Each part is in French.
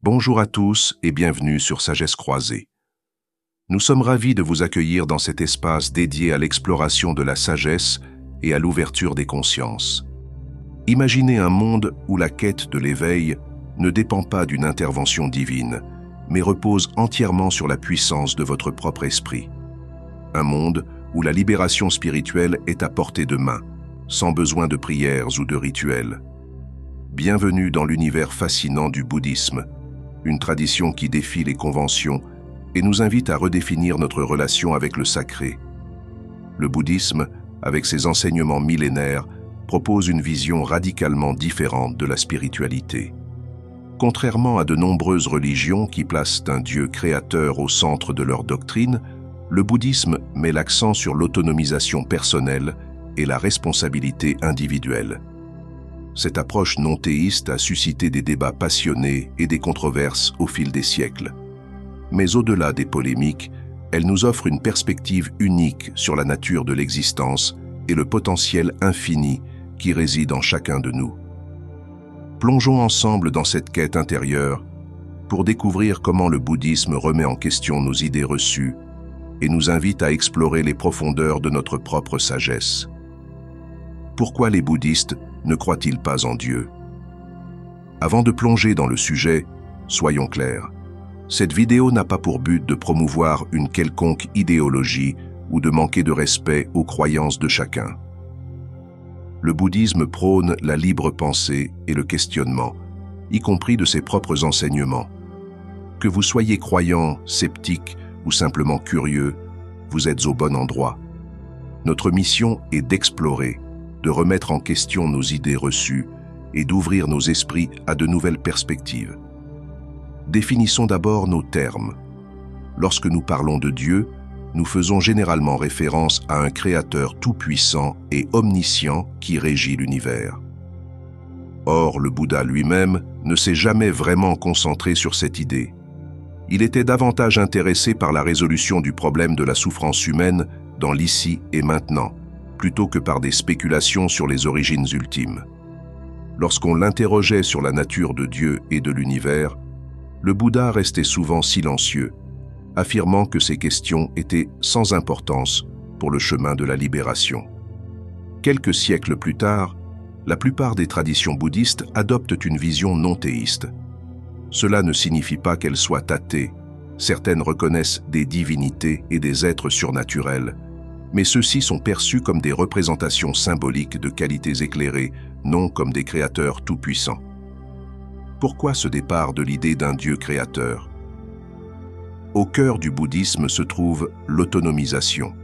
Bonjour à tous et bienvenue sur Sagesse Croisée. Nous sommes ravis de vous accueillir dans cet espace dédié à l'exploration de la sagesse et à l'ouverture des consciences. Imaginez un monde où la quête de l'éveil ne dépend pas d'une intervention divine, mais repose entièrement sur la puissance de votre propre esprit. Un monde où la libération spirituelle est à portée de main, sans besoin de prières ou de rituels. Bienvenue dans l'univers fascinant du bouddhisme, une tradition qui défie les conventions et nous invite à redéfinir notre relation avec le sacré. Le bouddhisme, avec ses enseignements millénaires, propose une vision radicalement différente de la spiritualité. Contrairement à de nombreuses religions qui placent un Dieu créateur au centre de leur doctrine, le bouddhisme met l'accent sur l'autonomisation personnelle et la responsabilité individuelle. Cette approche non théiste a suscité des débats passionnés et des controverses au fil des siècles. Mais au-delà des polémiques, elle nous offre une perspective unique sur la nature de l'existence et le potentiel infini qui réside en chacun de nous. Plongeons ensemble dans cette quête intérieure pour découvrir comment le bouddhisme remet en question nos idées reçues et nous invite à explorer les profondeurs de notre propre sagesse. Pourquoi les bouddhistes ne croient-ils pas en Dieu? Avant de plonger dans le sujet, soyons clairs. Cette vidéo n'a pas pour but de promouvoir une quelconque idéologie ou de manquer de respect aux croyances de chacun. Le bouddhisme prône la libre pensée et le questionnement, y compris de ses propres enseignements. Que vous soyez croyant, sceptique ou simplement curieux, vous êtes au bon endroit. Notre mission est d'explorer, de remettre en question nos idées reçues et d'ouvrir nos esprits à de nouvelles perspectives. Définissons d'abord nos termes. Lorsque nous parlons de Dieu, nous faisons généralement référence à un créateur tout-puissant et omniscient qui régit l'univers. Or, le Bouddha lui-même ne s'est jamais vraiment concentré sur cette idée. Il était davantage intéressé par la résolution du problème de la souffrance humaine dans l'ici et maintenant, plutôt que par des spéculations sur les origines ultimes. Lorsqu'on l'interrogeait sur la nature de Dieu et de l'univers, le Bouddha restait souvent silencieux, affirmant que ces questions étaient sans importance pour le chemin de la libération. Quelques siècles plus tard, la plupart des traditions bouddhistes adoptent une vision non théiste. Cela ne signifie pas qu'elles soient athées. Certaines reconnaissent des divinités et des êtres surnaturels, mais ceux-ci sont perçus comme des représentations symboliques de qualités éclairées, non comme des créateurs tout-puissants. Pourquoi ce départ de l'idée d'un Dieu créateur? Au cœur du bouddhisme se trouve l'autonomisation.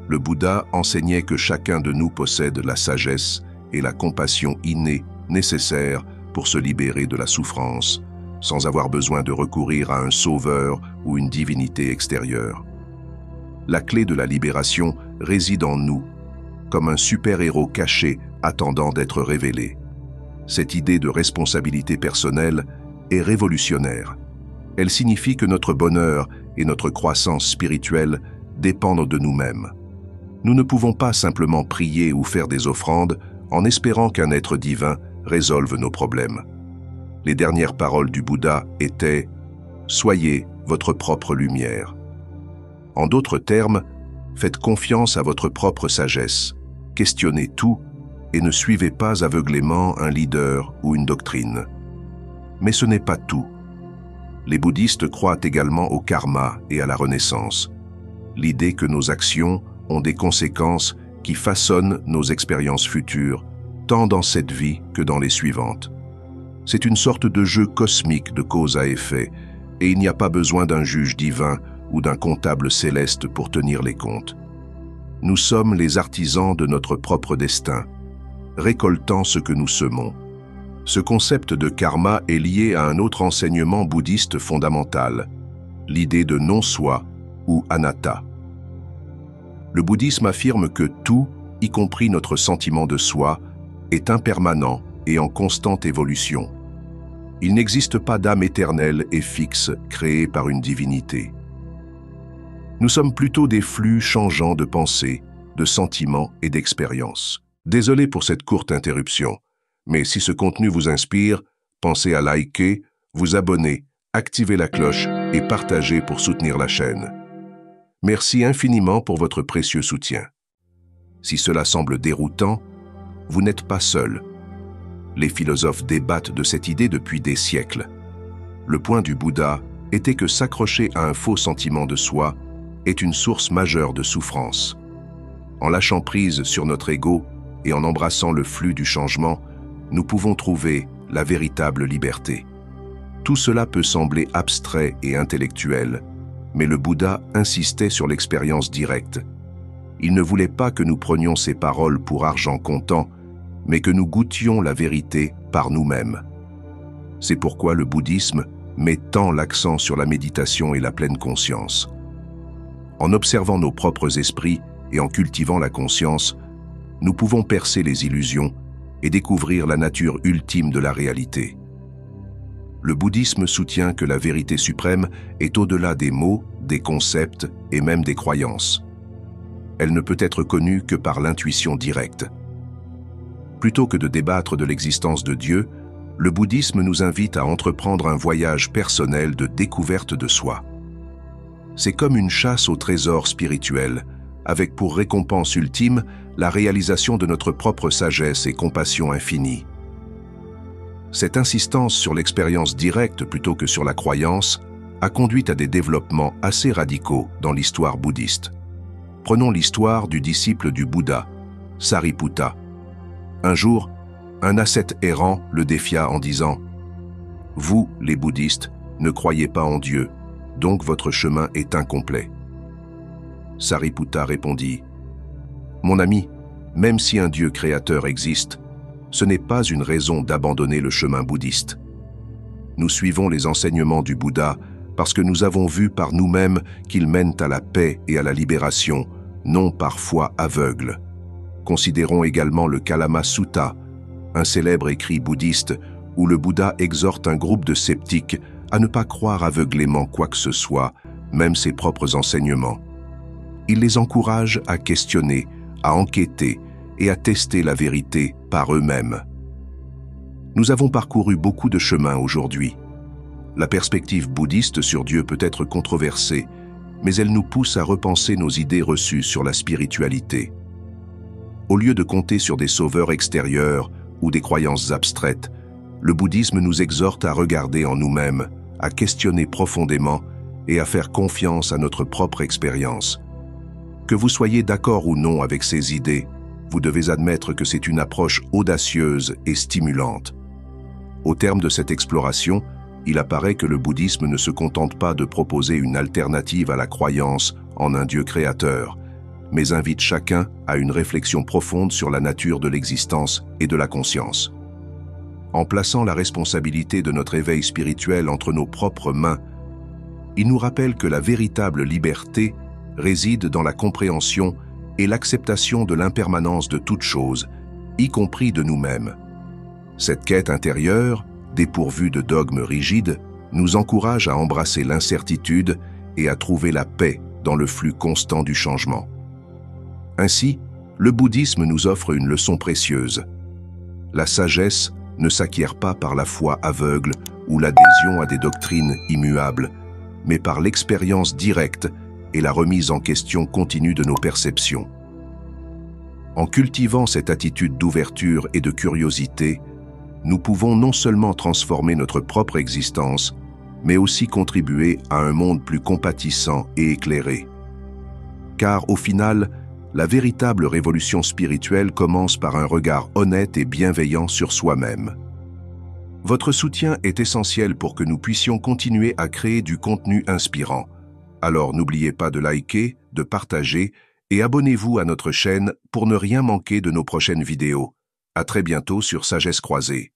Le Bouddha enseignait que chacun de nous possède la sagesse et la compassion innée nécessaires pour se libérer de la souffrance, sans avoir besoin de recourir à un sauveur ou une divinité extérieure. La clé de la libération réside en nous, comme un super-héros caché attendant d'être révélé. Cette idée de responsabilité personnelle est révolutionnaire. Elle signifie que notre bonheur et notre croissance spirituelle dépendent de nous-mêmes. Nous ne pouvons pas simplement prier ou faire des offrandes en espérant qu'un être divin résolve nos problèmes. Les dernières paroles du Bouddha étaient « Soyez votre propre lumière ». En d'autres termes, faites confiance à votre propre sagesse, questionnez tout et ne suivez pas aveuglément un leader ou une doctrine. Mais ce n'est pas tout. Les bouddhistes croient également au karma et à la renaissance, l'idée que nos actions ont des conséquences qui façonnent nos expériences futures, tant dans cette vie que dans les suivantes. C'est une sorte de jeu cosmique de cause à effet, et il n'y a pas besoin d'un juge divin ou d'un comptable céleste pour tenir les comptes. Nous sommes les artisans de notre propre destin, récoltant ce que nous semons. Ce concept de karma est lié à un autre enseignement bouddhiste fondamental, l'idée de non-soi ou anatta. Le bouddhisme affirme que tout, y compris notre sentiment de soi, est impermanent et en constante évolution. Il n'existe pas d'âme éternelle et fixe créée par une divinité. Nous sommes plutôt des flux changeants de pensées, de sentiments et d'expériences. Désolé pour cette courte interruption, mais si ce contenu vous inspire, pensez à liker, vous abonner, activer la cloche et partager pour soutenir la chaîne. Merci infiniment pour votre précieux soutien. Si cela semble déroutant, vous n'êtes pas seul. Les philosophes débattent de cette idée depuis des siècles. Le point du Bouddha était que s'accrocher à un faux sentiment de soi est une source majeure de souffrance. En lâchant prise sur notre ego et en embrassant le flux du changement, nous pouvons trouver la véritable liberté. Tout cela peut sembler abstrait et intellectuel, mais le Bouddha insistait sur l'expérience directe. Il ne voulait pas que nous prenions ses paroles pour argent comptant, mais que nous goûtions la vérité par nous-mêmes. C'est pourquoi le bouddhisme met tant l'accent sur la méditation et la pleine conscience. En observant nos propres esprits et en cultivant la conscience, nous pouvons percer les illusions et découvrir la nature ultime de la réalité. Le bouddhisme soutient que la vérité suprême est au-delà des mots, des concepts et même des croyances. Elle ne peut être connue que par l'intuition directe. Plutôt que de débattre de l'existence de Dieu, le bouddhisme nous invite à entreprendre un voyage personnel de découverte de soi. C'est comme une chasse au trésor spirituel, avec pour récompense ultime la réalisation de notre propre sagesse et compassion infinie. Cette insistance sur l'expérience directe plutôt que sur la croyance a conduit à des développements assez radicaux dans l'histoire bouddhiste. Prenons l'histoire du disciple du Bouddha, Sariputta. Un jour, un ascète errant le défia en disant « Vous, les bouddhistes, ne croyez pas en Dieu, donc votre chemin est incomplet. » Sariputta répondit « Mon ami, même si un Dieu créateur existe, ce n'est pas une raison d'abandonner le chemin bouddhiste. Nous suivons les enseignements du Bouddha parce que nous avons vu par nous-mêmes qu'ils mènent à la paix et à la libération, non par foi aveugle. Considérons également le Kalama Sutta, un célèbre écrit bouddhiste où le Bouddha exhorte un groupe de sceptiques à ne pas croire aveuglément quoi que ce soit, même ses propres enseignements. Il les encourage à questionner, à enquêter et à tester la vérité par eux-mêmes. Nous avons parcouru beaucoup de chemins aujourd'hui. La perspective bouddhiste sur Dieu peut être controversée, mais elle nous pousse à repenser nos idées reçues sur la spiritualité. Au lieu de compter sur des sauveurs extérieurs ou des croyances abstraites, le bouddhisme nous exhorte à regarder en nous-mêmes, à questionner profondément et à faire confiance à notre propre expérience. Que vous soyez d'accord ou non avec ces idées, vous devez admettre que c'est une approche audacieuse et stimulante. Au terme de cette exploration, il apparaît que le bouddhisme ne se contente pas de proposer une alternative à la croyance en un Dieu créateur, mais invite chacun à une réflexion profonde sur la nature de l'existence et de la conscience. En plaçant la responsabilité de notre éveil spirituel entre nos propres mains, il nous rappelle que la véritable liberté réside dans la compréhension et l'acceptation de l'impermanence de toute chose, y compris de nous-mêmes. Cette quête intérieure, dépourvue de dogmes rigides, nous encourage à embrasser l'incertitude et à trouver la paix dans le flux constant du changement. Ainsi, le bouddhisme nous offre une leçon précieuse. La sagesse ne s'acquiert pas par la foi aveugle ou l'adhésion à des doctrines immuables, mais par l'expérience directe et la remise en question continue de nos perceptions. En cultivant cette attitude d'ouverture et de curiosité, nous pouvons non seulement transformer notre propre existence, mais aussi contribuer à un monde plus compatissant et éclairé. Car au final, la véritable révolution spirituelle commence par un regard honnête et bienveillant sur soi-même. Votre soutien est essentiel pour que nous puissions continuer à créer du contenu inspirant. Alors n'oubliez pas de liker, de partager et abonnez-vous à notre chaîne pour ne rien manquer de nos prochaines vidéos. À très bientôt sur Sagesse Croisée.